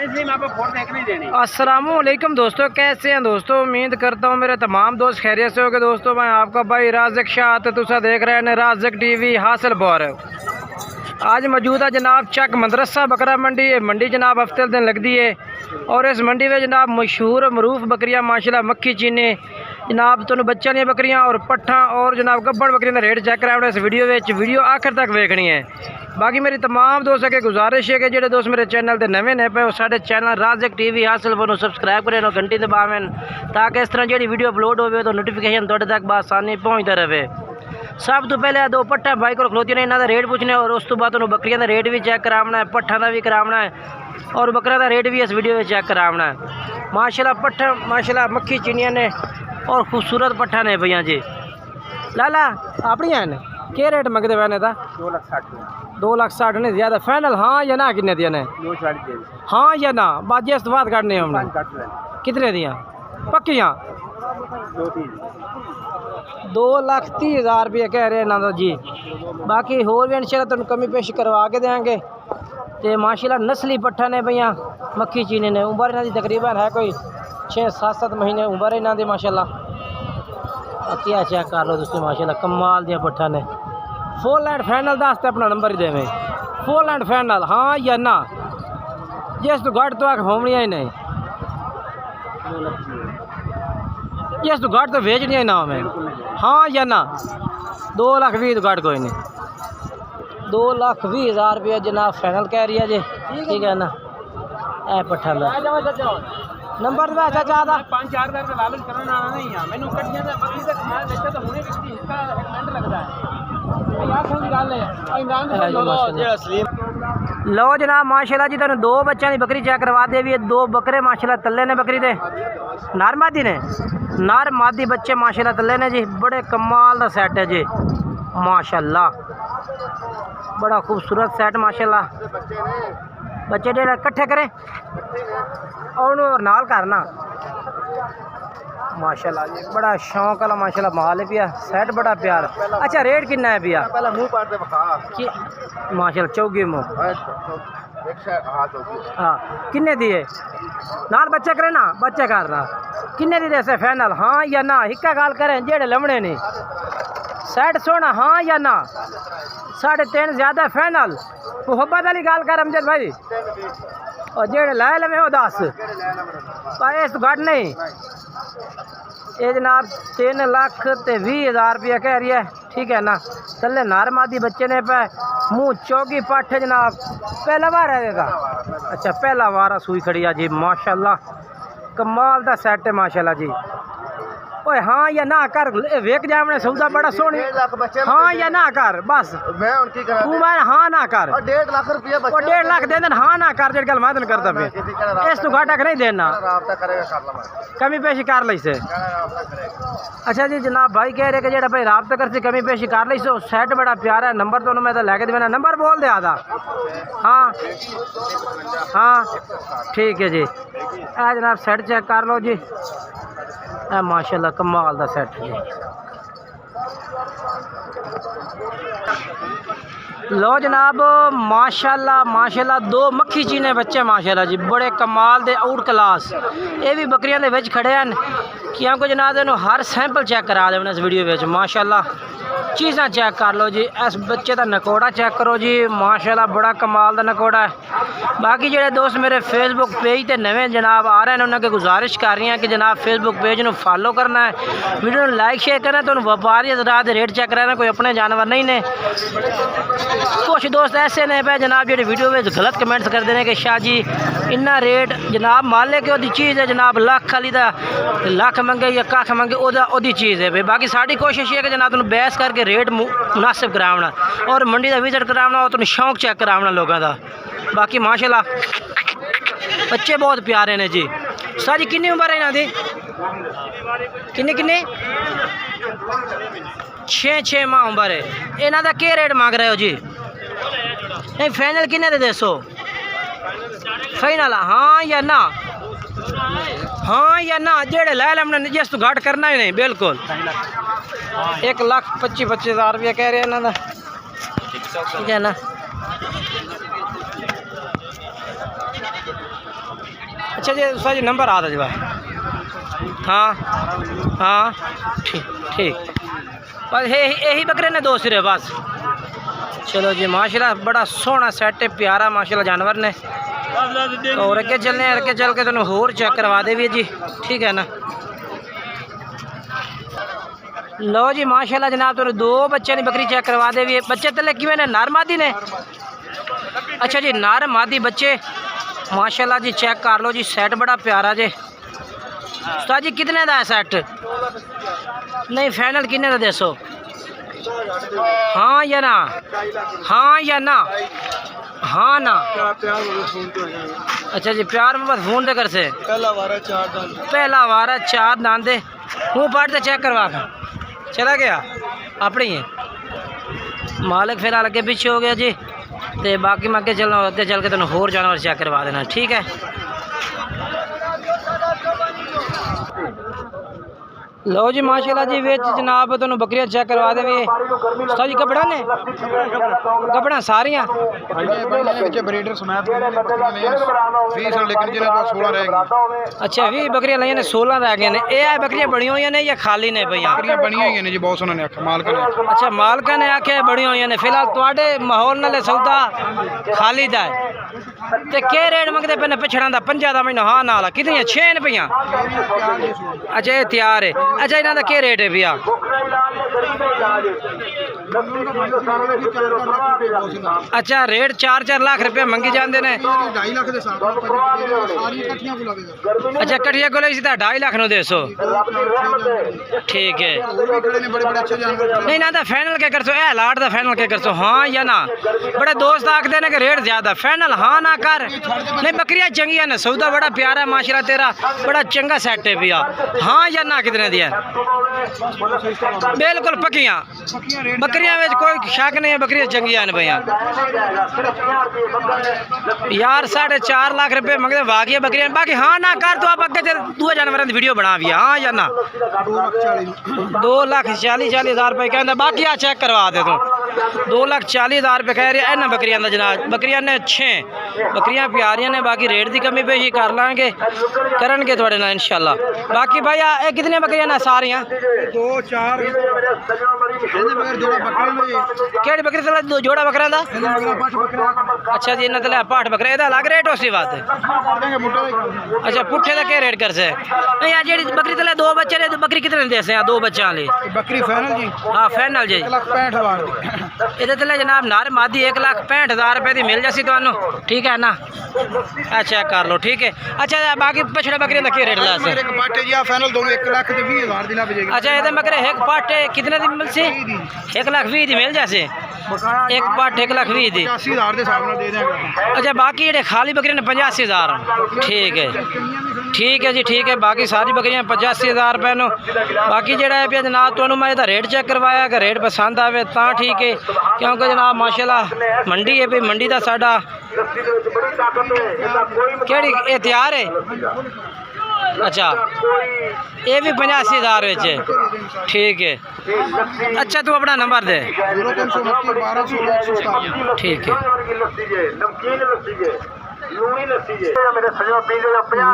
इसलिए मैं आपको फोन देख नहीं देनी। अस्सलामुअलैकुम दोस्तों, कैसे हैं दोस्तों? उम्मीद करता हूँ मेरे तमाम दोस्त खैरियत से होंगे। दोस्तों मैं आपका भाई राज़िक शाह, तो तुसा देख रहे हैं राज़िक टीवी हासिलपुर। आज मौजूद है जनाब चक मदरसा बकरा मंडी। ये मंडी जनाब हफ्ते दिन लगती है और इस मंडी में जनाब मशहूर मरूफ बकरियां माशाल्लाह मक्खी चीने जनाब तुम बच्चा दी बकरियां और पट्ठा और जनाब गब्बड़ बकरियां का रेट चेक कराना इस वीडियो आखिर तक वेखनी है। बाकी मेरी तमाम दोस्त अगर गुजारिश है कि जो दोस्त मेरे चैनल पर नवे ने पे साढ़े चैनल राज़िक टीवी हासिलपुर सबसक्राइब करें और घंटी दबावें ताकि इस तरह जी वीडियो अपलोड हो तो नोटिफिकेशन थोड़े तक बसानी पहुँचता रहे। सब तो पहले दो पट्ठा भाई को खलोती ने इन्हों का रेट पूछने और उस तो बाद उन्होंने बकरियों का रेट भी चेक करावना है, पट्ठा का भी करावना है और बकरा का रेट भी इस वीडियो में चेक करावना है। माशाल्लाह पट्ठा माशाल्लाह मक्खी चिनिया ने और खूबसूरत पट्ठा ने भैया जी। लाला अपनी हैं क्या रेट मंगते पैने था? 2,60,000 नहीं ज़्यादा फाइनल हाँ या ना? कितने दिया ने? हाँ या ना? बाजी इस बात काटने हमने कितने दिया पक्कियाँ? 2,30,000 रुपये कह रहे हैं ना जी। बाकी होर भी इंशाल्लाह तुम कमी पेश करवा के देंगे। तो माशाल्लाह नस्ली पट्ठा ने भैया मक्खी चीनी ने उम्र इन्हों की तकरीबन है कोई 6-7 महीने उम्र इन्हों की माशाल्लाह। क्या चेक कर लो दोस्तों माशाल्लाह कमाल दिया पट्ठा ने। फुल एंड फाइनल दस अपना नंबर ही देवे फुल एंड फाइनल हाँ या ना? जिस तो घट तो आख होमनिया ही नहीं, जिस तो घट तो भेजनिया ही ना हमें हाँ या ना? 2,20,000 तो घट कोई नहीं। 2,20,000 रुपया जनाब फाइनल कह रही है जी। ठीक है ना? ए पट्ठा नंबर दे चाचा दा 5-4 हज़ार का लालच करना नहीं है मैंने कटियां दा बकरी दा खाना बेचा तो हुने विकती इसका एक मिनट लगता है यार। समझ गल है इमरान दे लो जे असली लो जनाब माशाल्लाह जी तुम दो बच्चों की बकरी चेक करवा दे भी। दो बकरे माशाल्लाह तल्ले ने बकरी दे नर मादी ने नर मादी बच्चे माशाल्लाह तल्ले ने जी। बड़े कमाल का सेट है जी माशाल्लाह, बड़ा खूबसूरत सेट माशाल्लाह। बच्चे जो कट्ठे करें और नाल करना माशाल्लाह जी। बड़ा शौक वाला माशाल्लाह माल है पिया सेट बड़ा प्यार। अच्छा रेट कितना है पिया? माशाल्लाह चौगी मुँह हाँ किन्ने दिए नाल बच्चे करे ना? बच्चे करना किन्ने दी दे फाइनल हाँ या ना? हिक्का गाल करें जेड़े लमने ने सेट सोना हाँ या ना? 3.5 ज़्यादा फाइनल मोहब्बत वाली गाल कर अमजद भाई और जेड़े लै लवे वो 10 पर इस घट नहीं। ये जनाब 3,20,000 रुपया कह रही है। ठीक है ना? थले नार मादी बच्चे ने पे मुँह चौकी पठ जनाब पहला बार है देगा। अच्छा पहला बार सूई खड़ी है जी माशाल्लाह कमाल का सेट है माशाल्लाह जी। ओए हाँ या ना कर वेख जा हमने सौदा बड़ा सोनी हाँ या ना कर बस मैं उनकी तू मैं हाँ ना कर 1.5 लाख रुपया 1.5 लाख दे देन हाँ ना कर जेड़ गल मैं करता पे इस तो घाटा नहीं देना कमी पेशी कर ली से। अच्छा जी जनाब भाई कह रहे कि जेड़ा भाई राबता कर सी कमी पेशी कर ली सो सेट बड़ा प्यारा है। नंबर तो मैं तो लैके देना नंबर बोल दे आधा हाँ हाँ ठीक है जी। जनाब सेट चेक कर लो जी माशाल्लाह कमाल दा सेट है। लो जनाब माशाल्लाह माशाल्लाह दो मक्खी चीने बच्चे माशाल्लाह जी बड़े कमाल दे आउट क्लास। ये भी बकरियां दे विच खड़े हैं क्योंकि जनाब इन्हों हर सैंपल चेक करा देना इस वीडियो में माशाल्लाह। चीज़ा चेक कर लो जी इस बच्चे का नकोड़ा चेक करो जी माशाल्लाह बड़ा कमाल का नकोड़ा है। बाकी जो दोस्त मेरे फेसबुक पेज पर नवे जनाब आ रहे हैं उन्होंने गुजारिश कर रही हैं कि जनाब फेसबुक पेज में फॉलो करना है, वीडियो में लाइक शेयर करना है। तो व्यापारी हज़रात रेट चेक कराना कोई अपने जानवर नहीं ने। कुछ दोस्त ऐसे ने पे जनाब जो वीडियो में गलत कमेंट्स कर देने कि शाह जी इन्ना रेट जनाब माले के ओदी चीज़ है जनाब लाख वाली का लाख मंगे या कख मंगे ओदी चीज़ है। बाकी साड़ी कोशिश है कि जनाब तुम बहस करके रेट मुनासिब करावना और मंडी का विजिट करावना और तुम शौक चेक करावना लोगों का। बाकी माशाल्लाह बच्चे बहुत प्यारे ने जी। सारी कितनी उम्र है इन्हों की? किन्नी किन्नी 6 माह उम्र है। इन्हों का क्या रेट मांग रहे हो जी? नहीं फाइनल किन्ने दे दसो फाइनल हाँ या ना? हाँ या ना? जेड़े लै हमने जिस तो घाट करना ही नहीं बिल्कुल 1,25,000 रुपया कह रहे हैं इन्हों का। ठीक है ना? अच्छा जी उस्ताद जी नंबर आता जी हाँ हाँ ठीक ठीक बस यही बकरे ने 2 सिरे बस। चलो जी माशाल्लाह बड़ा सोहना सेट है, प्यारा माशाल्लाह जानवर ने। और अगे चलने अगे चल के तुम होर चेक करवा दे भी जी, ठीक है ना। लो जी माशाल्लाह जनाब तुम 2 बच्चे ने बकरी चेक करवा दे भी। बच्चे तले किवें ने नर मादी ने? अच्छा जी नर मादी बच्चे माशाल्लाह जी चेक कर लो जी। सेट बड़ा प्यारा जे। उस्ताद जी कितने का है सेट? नहीं फाइनल कितने का दसो? हाँ या ना? हाँ या ना? हाँ ना। अच्छा जी प्यार में बस फोन तो कर से। पहला वारा 4 दांत मुँह पाट से चेक करवा कर चला गया अपनी ही मालिक फिलहाल अगे पीछे हो गया जी। तो बाकी मैं अगे चल के तुम होर जानवर चेक करवा देना, ठीक है। लो जी माशाल्लाह जी विच जनाब तुम बकरियां चेक करवा दे। जी कपड़ा ने कपड़ा सारियां अच्छा 20 बकरियां लईयां ने 16 रह गए ने। ये बकरियां बड़ी हुई ने या खाली ने भैया? बनी हुई ने जी, बहुत सोहना ने आख्या मालका ने। अच्छा मालका ने आख्या बड़ी हुई ने। फिलहाल तुहाडे माहौल नाल सौदा खाली दा है ते के रेट मंगदे पे ने? पिछड़ा दा 50 दा महीना हाँ नाल कितनी 6 ने भैया? अच्छा ये तैयार है। अच्छा इन्हां दा के रेट है भैया? अच्छा रेट 4-4 लाख रुपया मंगी जाते हैं। अच्छा कट्ठिया को 2.5 लाख नो देसो, ठीक है। नहीं ना फाइनल क्या कर सो? ए लाट दा फाइनल क्या कर सो? हाँ या ना? बड़े दोस्त आखते हैं कि रेट ज्यादा, फाइनल हाँ ना कर। नहीं बकरियां चंगिया ने, सौदा बड़ा प्यारा है माशाल्लाह तेरा, बड़ा चंगा सेट है भैया। हाँ या ना कितने दिया? बिल्कुल पक्कियां बकरियां में कोई शक नहीं है, बकरियां चंगिया ने भैया। यार 4.5 लाख रुपए मंगते वाकई बकरियां। बाकी हाँ ना कर तो आप अगे चल 2 जानवर की वीडियो बना भी। हाँ या ना? 2,40,000 रुपये कहता। बाकी आ चेक करवा दे तू 2,40,000 रुपये कह रही है इन्होंने बकरियां का जनाब। बकरियां ने 6 बकरियां प्यारियां ने। बाकी रेट की कमी पेशी कर लाँगे करनगे थोड़े ना इंशाल्लाह। बाकी भाई ये कितनी बकरियां ने? सारियां 2-4 केड़ी बकरी तला 2 जोड़ा बकरा दा? अच्छा जी इन्हें तला 8 बकरे दा अलग रेट उसी बात है। अच्छा पुट्ठे का क्या रेट कर से? नहीं यार जी बकरी तला 2 बच्चे ने बकरी कितने दे से? 2 बच्चों वाली बकरी फाइनल जी? हाँ फाइनल जी 1,65,000 ये तले जनाब नार मादी 1,65,000 रुपये की मिल जासी तो, ठीक है ना? अच्छा कर लो ठीक है। अच्छा बाकी पछड़ा बकरी का क्या रेट ला से? फाइनल दोनों 1,20,000 दी लग जाएगी। अच्छा ये बकरे एक पाटे कितने दी मिल सी? 1,20,000 दी मिल जासे एक पाट 1,20,000 दी। 85,000 के हिसाब दे देंगे। अच्छा बाकी ये खाली बकरियां ने 85,000, ठीक है ठीक है जी ठीक है। बाकी सारी बकरियां 85,000 रुपये नो। बाकी जो है पे जनाब तो मैं इसका रेट चेक करवाया, अगर रेट पसंद आवे तो ठीक है, क्योंकि जनाब माशाल्लाह मंडी है भी मंडी का साडा केड़ी ये तैयार है। अच्छा ये भी 85,000 ठीक है। अच्छा तू अपना नंबर दे, ठीक है।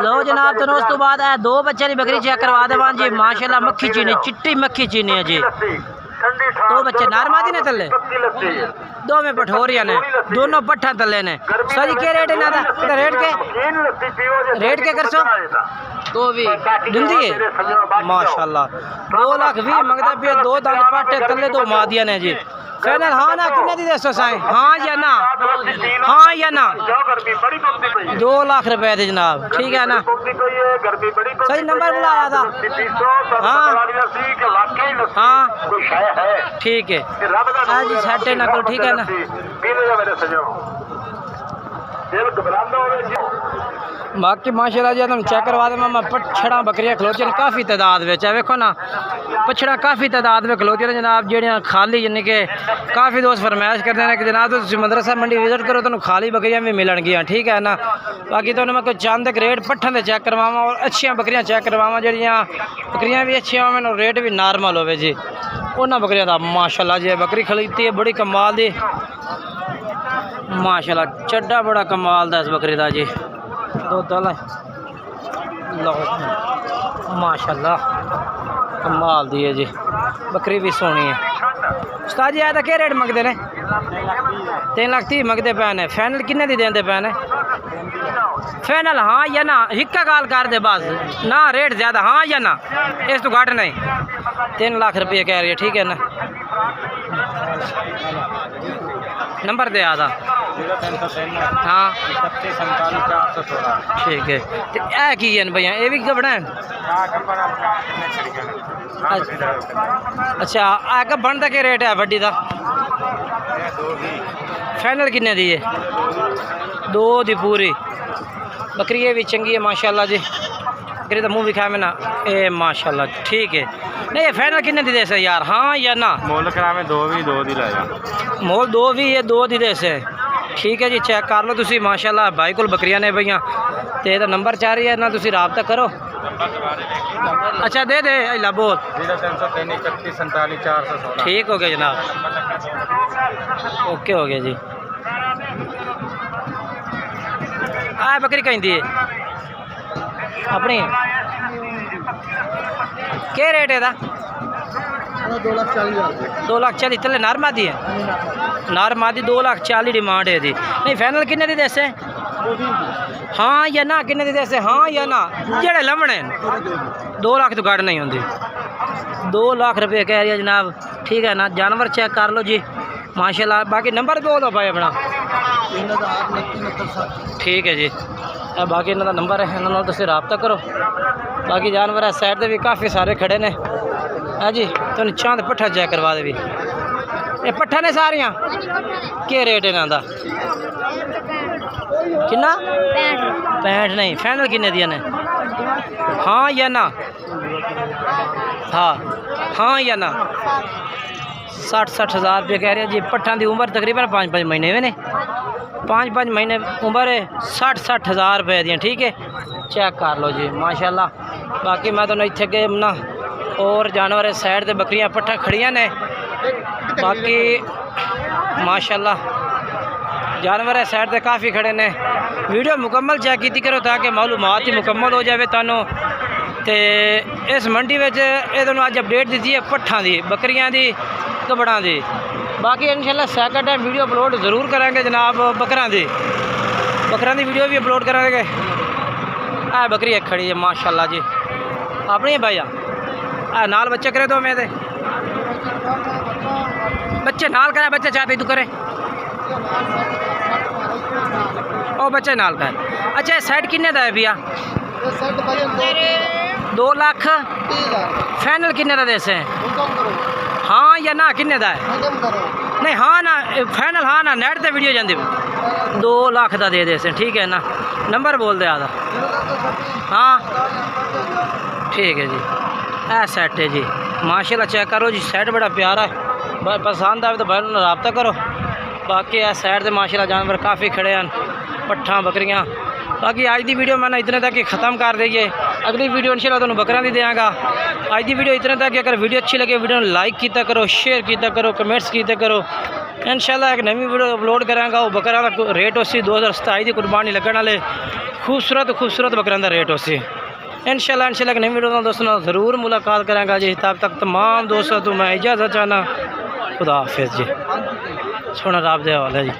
लो जनाब तो उस तो बाद 2 बच्चे की बकरी चेक करवा दे जी माशाल्लाह। मक्खी चीनी चिट्टी मक्खी चीनी है जी। 2 बच्चे नारमादी ने तले 2 में पठोरिया ने, दोनों पट्ठा तले ने। सर के रेट है ना? रेट क्या कर सो? तो भी धुंधी है माशाल्लाह। 2,20,000 मंगता पे 2 दांत पाटे तले 2 मादिया ने जी। फाइनल हाँ ना कितने दी दसो साईं? हाँ या ना? हाँ या ना? 2 लाख रुपए थे जनाब, ठीक है ना? सही नंबर बुलाया था। हाँ हाँ ठीक है। आज सेट है नकल, ठीक है ना? बाकी माशाल्लाह जी तुम चेक करवा दे। मैं पछड़ा बकरियां खलोतियां काफ़ी तादाद में है, वेखो ना पछड़ा काफ़ी तादाद में खलोतियां जनाब। जड़ियाँ खाली यानी कि काफ़ी दोस्त फरमाइश करते हैं कि जनाब तुम मदरसा मंडी विजिट करो तो खाली बकरियां भी मिलनगियां, ठीक है ना? बाकी तो मैं कोई चंद तक रेट पट्ठन से चेक करवावा और अच्छियाँ बकरियां चेक करवावा जड़ियाँ बकरियां भी अच्छी होवें और रेट भी नॉर्मल होवे जी। उन्होंने बकरियां का माशाल्लाह जी बकरी खरीदती है बड़ी कमाल दी माशाल्लाह। चड्डा बड़ा कमाल दा इस बकरी का जी। 2 तला लो माशाल्लाह कमाल दी है जी, बकरी भी सोनी है। उस्ताद जी आया क्या रेट मंगते ने? 3,30,000 मंगते पे ने। फाइनल किन्ने दी देंदे पे ने? फाइनल हाँ या ना, हिक्का गाल कर दे बस ना, रेट ज़्यादा हाँ या ना, इस तो घट नहीं। 3 लाख रुपये कह रही है, ठीक है ना। नंबर दे आधा। हाँ ठीक है। तो यह की है भैया, ये भी कपड़ा है? अच्छा आ कपन का क्या रेट है वड्डी का? फाइनल किन्ने दी है? 2 दी पूरी। बकरी ये भी चंगी है माशाल्लाह जी, बकरी का मुँह भी खाए में ना, ए माशाल्लाह ठीक है। नहीं फाइनल किन्ने दी दे से यार, हाँ या ना? मोल करा में 2 भी 2 दी लाया, मोल 2 भी है 2 दी दे से, ठीक है जी। चेक कर लो तुसी माशाल्लाह भाई को बकरियां ने भैया, तो यह नंबर चाह रही है ना, तुसी राबता करो। अच्छा दे दे अला बोल 0303 ठीक हो गया जनाब, ओके हो गया जी। आ बकरी कहीं दी है अपनी, क्या रेट है? 2,40,000 चले। नर मादी है? नर मादी 2,40,000 डिमांड है जी। नहीं फाइनल किन्ने दी देसे? हाँ या ना, किन्ने दी देसे हाँ या ना? जेड़े लमने 2 लाख तो घट नहीं होंगी, 2 लाख रुपये कह रही है जनाब, ठीक है ना। जानवर चेक कर लो जी माशाल्लाह। बाकी नंबर बोल दो भाई अपना, ठीक है जी। बाकी इन्हों का नंबर है, इन्होंने तुम रबता करो। बाकी जानवर है साइड से भी काफ़ी सारे खड़े ने है जी, तो चांद पट्ठा चेक करवा दे भी। ये पट्ठा ने सारियां क्या रेट है इन्हों का? किन्ना? 65 नहीं, फाइनल किन्ने दिया ने? हाँ या ना? हाँ या ना? 60-60 हज़ार रुपये कह रहे हैं जी। पट्ठा की उम्र तकरीबन 5-5 महीने में ने, 5-5 महीने उम्र है। 60-60 हज़ार रुपये दी, ठीक है। चेक कर लो जी माशाल्लाह। बाकी मैं तो इतने गए ना, और जानवर साइड से बकरियां पट्ठा खड़ियां ने। बाकी माशाल्लाह जानवर है साइड से काफ़ी खड़े ने। वीडियो मुकम्मल चेक की करो ताकि मालूमात ही मुकम्मल हो जाए थानू। तो इस मंडी में ये तुहानू अज अपडेट दी है पट्ठा की, बकरियां की, कबड़ा की। बाकी इंशाल्लाह सैकंड टाइम वीडियो अपलोड ज़रूर करेंगे जनाब, बकरा की वीडियो भी अपलोड करेंगे। आ बकरी एक खड़ी है माशाल्लाह जी, अपनी है भैया। नाल बच्चे करे तो मैं बच्चे नाल करे, बच्चे चाहते तू करे ओ बच्चे नाल कर। अच्छा साइड किन्ने दा है भैया? 2 लाख। फाइनल किन्ने दा देसे? हाँ या ना, किन्ने दा है? नहीं हाँ ना, फाइनल हाँ ना, नेट ते वीडियो जाती 2 लाख का दे देसे, ठीक है ना। नंबर बोल दे आधा। हाँ ठीक है जी। ऐ सेट है जी माशाल्लाह, चेक करो जी, सेट बड़ा प्यारा है। पसंद आए तो भाई रबता करो। बाकी ऐ साइड से माशाल्लाह जानवर काफ़ी खड़े हैं, पट्ठा बकरियां। बाकी आज की वीडियो मैंने इतने तक ही ख़त्म कर दी है। अगली वीडियो इंशाल्लाह तुहानू बकरा दी देंगा। आज की वीडियो इतने तक। अगर वीडियो अच्छी लगे वीडियो लाइक किया करो, शेयर किया करो, कमेंट्स किया करो। इंशाल्लाह एक नवी वीडियो अपलोड करांगा। वो बकरा का रेट उसी 2027 की कुर्बानी लगने वाले खूबसूरत बकरा का रेट उसी। इंशाल्लाह एक नई वीडियो दोस्तों ज़रूर मुलाकात करांगा जी। तब तक तमाम दोस्तों तो मैं इजाज़त चाहना, खुदा हाफिज़ जी। सोना रब दे हवाले जी।